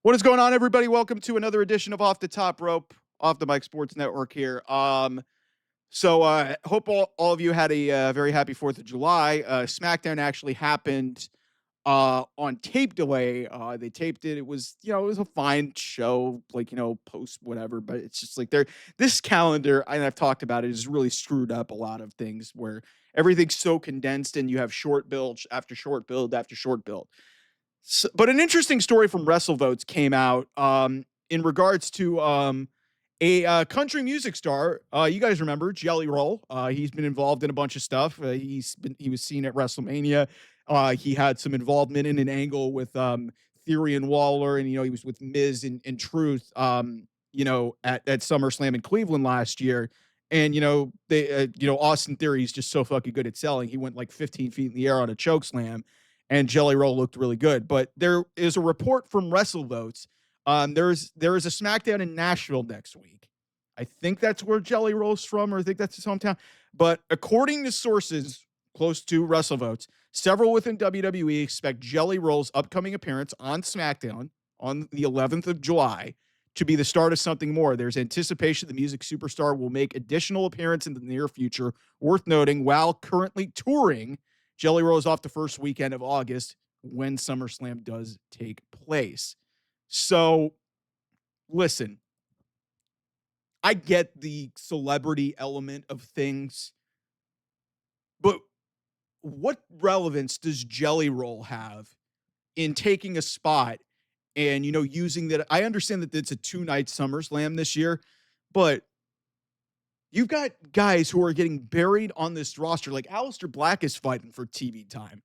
What is going on, everybody? Welcome to another edition of Off the Top Rope, Off the Mike Sports Network here. Hope all of you had a very happy 4th of July. SmackDown actually happened on tape delay. They taped it. It was, it was a fine show, like, post whatever, but it's just like this calendar, and I've talked about it, is really screwed up a lot of things where everything's so condensed and you have short build after short build after short build. But an interesting story from WrestleVotes came out in regards to a country music star. You guys remember Jelly Roll? He's been involved in a bunch of stuff. He was seen at WrestleMania. He had some involvement in an angle with Theory and Waller, and he was with Miz and Truth. At SummerSlam in Cleveland last year. And Austin Theory is just so fucking good at selling. He went like 15 feet in the air on a choke slam, and Jelly Roll looked really good. But there is a report from WrestleVotes. There is a SmackDown in Nashville next week. I think that's where Jelly Roll's from, or I think that's his hometown. But according to sources close to WrestleVotes, several within WWE expect Jelly Roll's upcoming appearance on SmackDown on the 11th of July to be the start of something more. There's anticipation the music superstar will make additional appearance in the near future. Worth noting, while currently touring, Jelly Roll is off the first weekend of August when SummerSlam does take place. So, listen, I get the celebrity element of things, but what relevance does Jelly Roll have in taking a spot and, using that? I understand that it's a 2-night SummerSlam this year, but you've got guys who are getting buried on this roster. Like Aleister Black is fighting for TV time.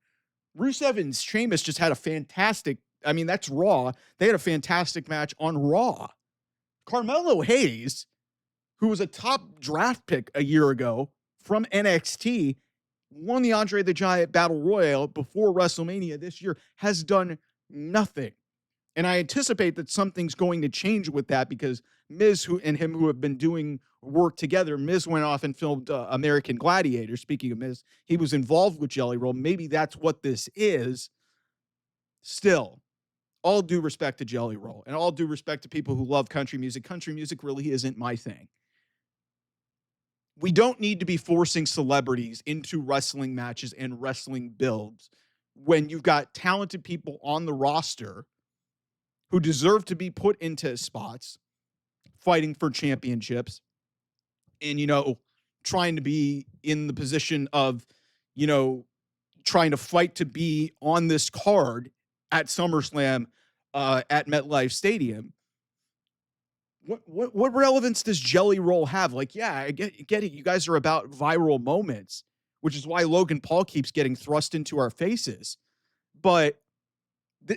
Rusev and Sheamus just had a fantastic, that's Raw. They had a fantastic match on Raw. Carmelo Hayes, who was a top draft pick a year ago from NXT, won the Andre the Giant Battle Royal before WrestleMania this year, has done nothing. And I anticipate that something's going to change with that because Miz who have been doing work together. Miz went off and filmed American Gladiator. Speaking of Miz, he was involved with Jelly Roll. Maybe that's what this is. Still, all due respect to Jelly Roll and all due respect to people who love country music. Country music really isn't my thing. We don't need to be forcing celebrities into wrestling matches and wrestling builds when you've got talented people on the roster who deserve to be put into spots, fighting for championships, and, trying to be in the position of, trying to fight to be on this card at SummerSlam at MetLife Stadium. What relevance does Jelly Roll have? Like, yeah, I get it. You guys are about viral moments, which is why Logan Paul keeps getting thrust into our faces. But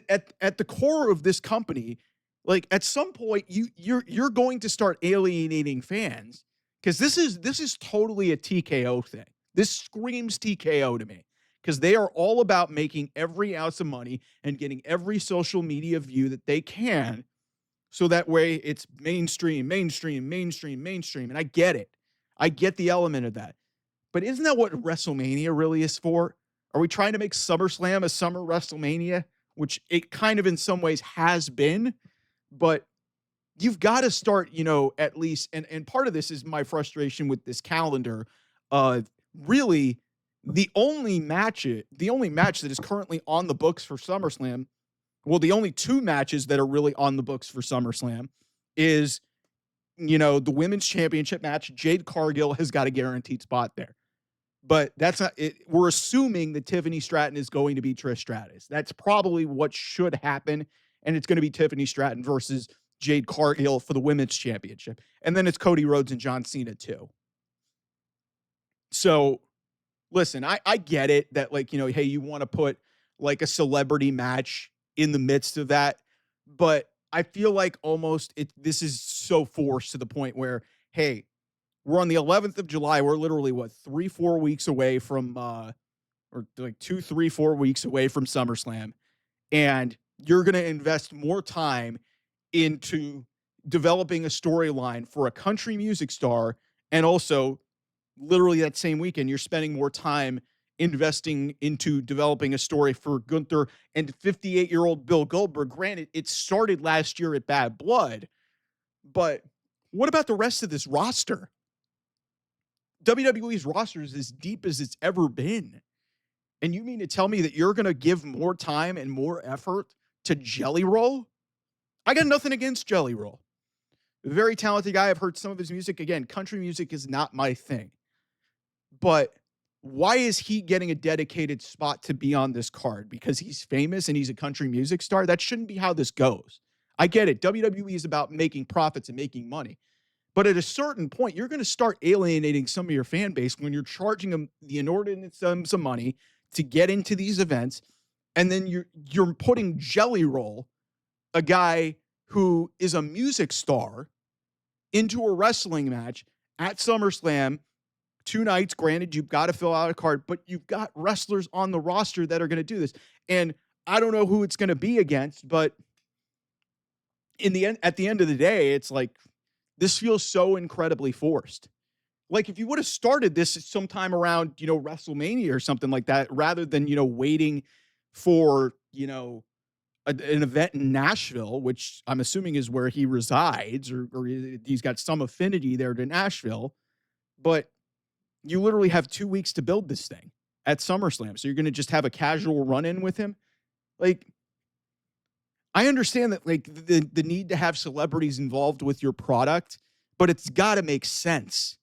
at the core of this company, like at some point you're going to start alienating fans because this is totally a TKO thing. This screams TKO to me because they are all about making every ounce of money and getting every social media view that they can. So that way it's mainstream. And I get it. I get the element of that. But isn't that what WrestleMania really is for? Are we trying to make SummerSlam a summer WrestleMania? Which it kind of in some ways has been, but you've got to start, at least, and part of this is my frustration with this calendar. Really, the only match that is currently on the books for SummerSlam, well, the only 2 matches that are really on the books for SummerSlam is, the women's championship match. Jade Cargill has got a guaranteed spot there. But that's not it. We're assuming that Tiffany Stratton is going to be Trish Stratus. That's probably what should happen. And it's going to be Tiffany Stratton versus Jade Cargill for the women's championship. And then it's Cody Rhodes and John Cena too. So listen, I get it that hey, you want to put like a celebrity match in the midst of that. But I feel like this is so forced to the point where, hey, we're on the 11th of July. We're literally 3-4 weeks away from, or like 2-3-4 weeks away from SummerSlam. And you're going to invest more time into developing a storyline for a country music star. And also literally that same weekend, you're spending more time investing into developing a story for Gunther and 58-year-old Bill Goldberg. Granted, it started last year at Bad Blood, but what about the rest of this roster? WWE's roster is as deep as it's ever been. And you mean to tell me that you're going to give more time and more effort to Jelly Roll? I got nothing against Jelly Roll. Very talented guy. I've heard some of his music. Again, country music is not my thing. But why is he getting a dedicated spot to be on this card? Because he's famous and he's a country music star? That shouldn't be how this goes. I get it. WWE is about making profits and making money. But at a certain point, you're going to start alienating some of your fan base when you're charging them the inordinate sums of money to get into these events. And then you're putting Jelly Roll, a guy who is a music star, into a wrestling match at SummerSlam 2 nights. Granted, you've got to fill out a card, but you've got wrestlers on the roster that are going to do this. And I don't know who it's going to be against, but at the end of the day, it's like, this feels so incredibly forced. Like, if you would have started this sometime around, WrestleMania or something like that, rather than, waiting for, an event in Nashville, which I'm assuming is where he resides, or he's got some affinity there to Nashville. But you literally have 2 weeks to build this thing at SummerSlam. So you're going to just have a casual run-in with him? Like, I understand that, like, the need to have celebrities involved with your product, but it's got to make sense.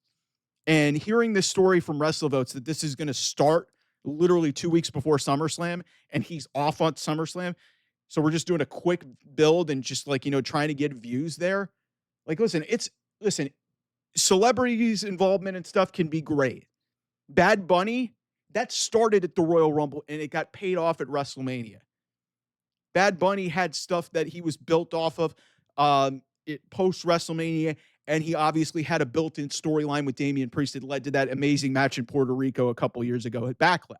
And hearing this story from WrestleVotes that this is going to start literally 2 weeks before SummerSlam, and he's off on SummerSlam, so we're just doing a quick build and just, like, trying to get views there. Like, listen, celebrities' involvement and stuff can be great. Bad Bunny, that started at the Royal Rumble, and it got paid off at WrestleMania. Bad Bunny had stuff that he was built off of post-WrestleMania, and he obviously had a built-in storyline with Damian Priest that led to that amazing match in Puerto Rico a couple years ago at Backlash.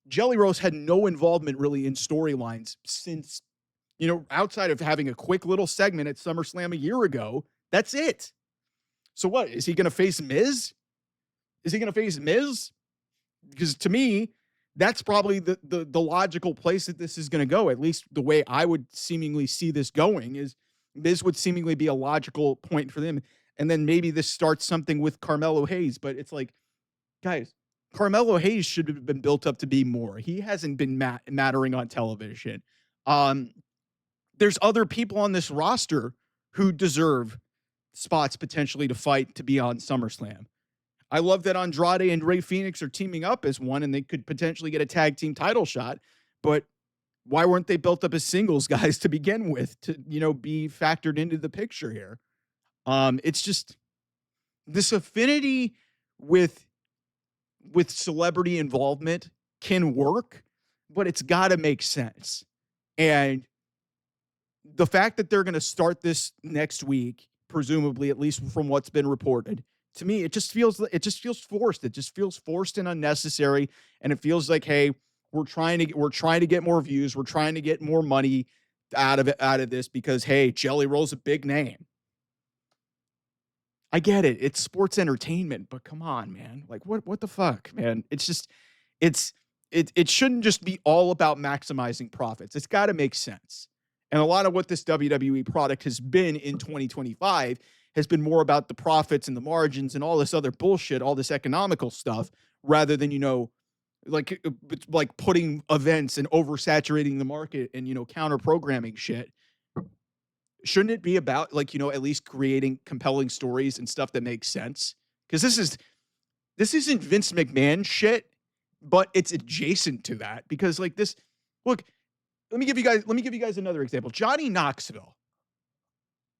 Jelly Roll's had no involvement really in storylines since, outside of having a quick little segment at SummerSlam a year ago. That's it. So what? Is he going to face Miz? Because to me, that's probably the logical place that this is going to go. At least the way I would seemingly see this going is Miz would seemingly be a logical point for them. And then maybe this starts something with Carmelo Hayes. But it's like, guys, Carmelo Hayes should have been built up to be more. He hasn't been mattering on television. There's other people on this roster who deserve spots potentially to fight to be on SummerSlam. I love that Andrade and Rey Fenix are teaming up as one, and they could potentially get a tag team title shot. But why weren't they built up as singles guys to begin with to, be factored into the picture here? It's just this affinity with celebrity involvement can work, but it's got to make sense. And the fact that they're going to start this next week, presumably, at least from what's been reported, to me, it just feels forced. It just feels forced and unnecessary. And it feels like, hey, we're trying to get more views. We're trying to get more money out of this because, hey, Jelly Roll's a big name. I get it. It's sports entertainment, but come on, man. Like, what the fuck, man? It's just, it shouldn't just be all about maximizing profits. It's got to make sense. And a lot of what this WWE product has been in 2025 has been more about the profits and the margins and all this other bullshit, all this economical stuff, rather than, like putting events and oversaturating the market and, counter programming shit. Shouldn't it be about, like, at least creating compelling stories and stuff that makes sense? Because this isn't Vince McMahon shit, but it's adjacent to that. Because, like, this, look, let me give you guys another example. Johnny Knoxville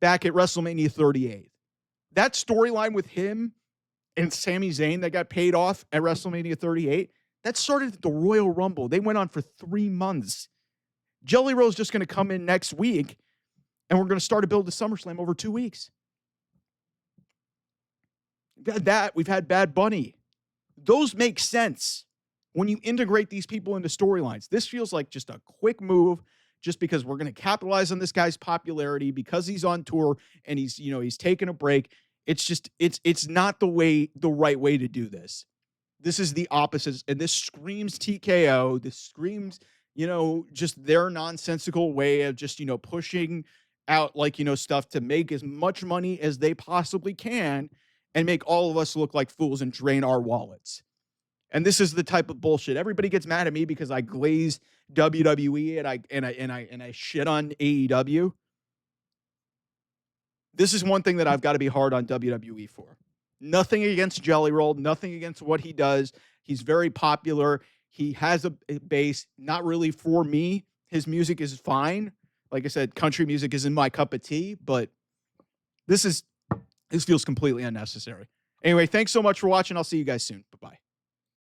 back at WrestleMania 38. That storyline with him and Sami Zayn that got paid off at WrestleMania 38, that started at the Royal Rumble. They went on for 3 months. Jelly Roll's just going to come in next week, and we're going to start to build the SummerSlam over 2 weeks. We've had that. We've had Bad Bunny. Those make sense when you integrate these people into storylines. This feels like just a quick move just because we're going to capitalize on this guy's popularity because he's on tour and he's taking a break. It's just, it's not the right way to do this. This is the opposite, and this screams TKO. This screams, just their nonsensical way of just, pushing out like, stuff to make as much money as they possibly can and make all of us look like fools and drain our wallets. And this is the type of bullshit. Everybody gets mad at me because I glaze WWE and I shit on AEW. This is one thing that I've got to be hard on WWE for. Nothing against Jelly Roll, nothing against what he does. He's very popular. He has a base, not really for me. His music is fine. Like I said, country music isn't my cup of tea, but this feels completely unnecessary. Anyway, thanks so much for watching. I'll see you guys soon. Bye-bye.